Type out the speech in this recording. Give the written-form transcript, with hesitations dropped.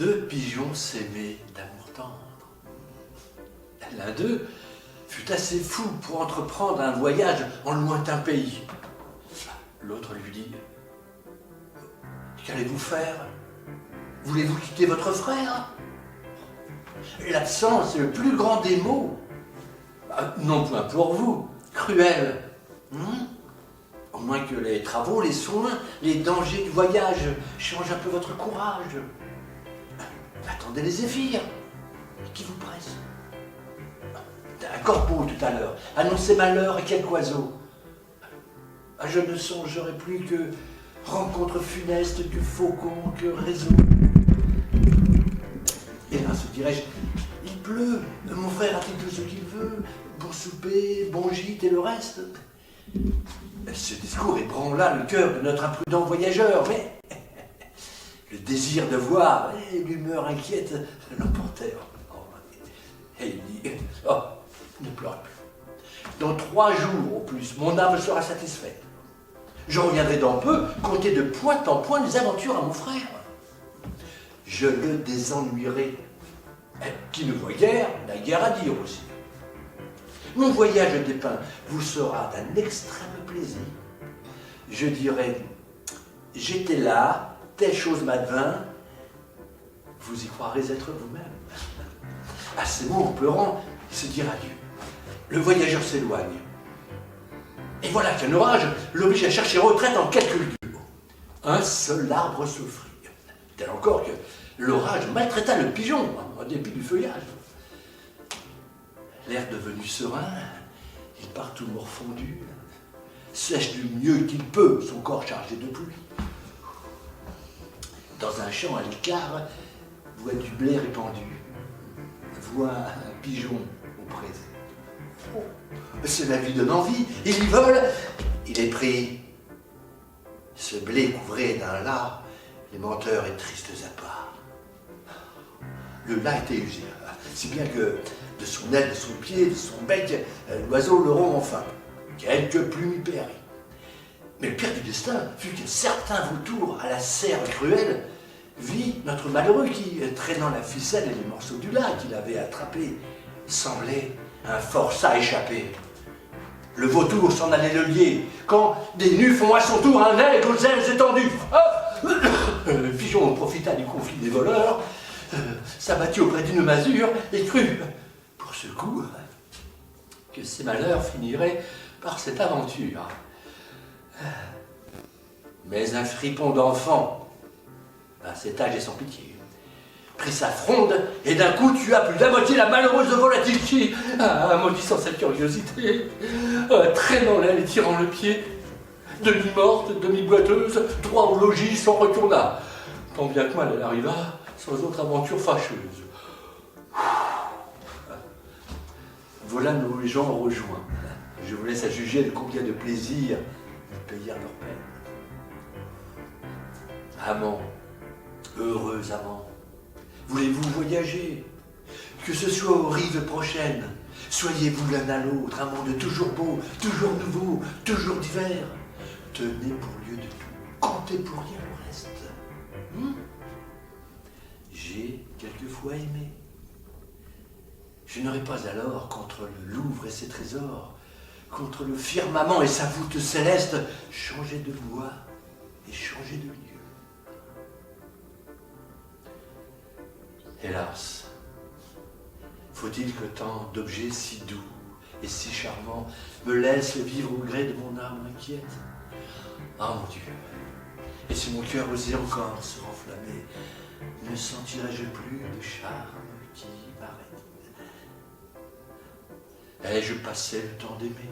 Deux pigeons s'aimaient d'amour tendre. L'un d'eux fut assez fou pour entreprendre un voyage en lointain pays. L'autre lui dit: qu'allez-vous faire? Voulez-vous quitter votre frère? L'absence est le plus grand des maux. Non point pour vous, cruel. Au moins que les travaux, les soins, les dangers du voyage changent un peu votre courage. Attendez les zéphyrs, qui vous presse. Un corbeau tout à l'heure annonçait malheur et quelque oiseau. Je ne songerai plus que rencontre funeste, que faucon, que réseau. Et là, se dirais-je, il pleut, mon frère a-t-il tout ce qu'il veut, bon souper, bon gîte et le reste. Ce discours ébranla le cœur de notre imprudent voyageur, mais le désir de voir et l'humeur inquiète l'emportèrent. Et il dit: oh, ne pleurez plus. Dans 3 jours au plus, mon âme sera satisfaite. Je reviendrai dans peu conter de point en point les aventures à mon frère. Je le désennuierai. Qui ne voit guère n'a guère à dire aussi. Mon voyage dépeint vous sera d'un extrême plaisir. Je dirai: j'étais là, telle chose m'advint. Vous y croirez être vous-même. À ces mots, en pleurant, il se dit adieu. Le voyageur s'éloigne. Et voilà qu'un orage l'oblige à chercher retraite en quelques lieues. Un seul arbre s'offrit. Tel encore que l'orage maltraita le pigeon, en dépit du feuillage. L'air devenu serein, il part tout morfondu, sèche du mieux qu'il peut son corps chargé de pluie. Dans un champ à l'écart, voit du blé répandu, voit un pigeon au présé. Oh, cela lui donne envie, il y vole, il est pris. Ce blé couvrait d'un lard les menteurs et tristes appâts. Le lard était usé, si bien que de son aile, de son pied, de son bec, l'oiseau le rompt enfin. Quelques plumes y périrent. Mais le pire du destin fut qu'un certain vautour à la serre cruelle vit notre malheureux qui, traînant la ficelle et les morceaux du lard qu'il avait attrapés, semblait un forçat échappé. Le vautour s'en allait le lier, quand des nus font à son tour un aigle aux ailes étendues. Le pigeon profita du conflit des voleurs, s'abattit auprès d'une masure et crut, pour ce coup, que ses malheurs finiraient par cette aventure. Mais un fripon d'enfant, à cet âge et sans pitié, prit sa fronde et d'un coup tua plus la moitié la malheureuse volatile qui, maudissant sa curiosité, traînant l'aile et tirant le pied, demi-morte, demi-boiteuse, droit au logis s'en retourna, tant bien que mal elle arriva, sans autre aventure fâcheuse. Voilà nos gens rejoints. Je vous laisse à juger de combien de plaisir ils payèrent leur peine. Amants, heureux amants, voulez-vous voyager? Que ce soit aux rives prochaines, soyez-vous l'un à l'autre, amants de toujours beau, toujours nouveau, toujours divers. Tenez pour lieu de tout, comptez pour rien le reste. J'ai quelquefois aimé. Je n'aurais pas alors, contre le Louvre et ses trésors, contre le firmament et sa voûte céleste, changé de voie et changé de lieu. Hélas, faut-il que tant d'objets si doux et si charmants me laissent vivre au gré de mon âme inquiète? Ah mon Dieu, et si mon cœur osait encore se renflammer, ne sentirais-je plus de charme qui m'arrête? Ai-je passé le temps d'aimer?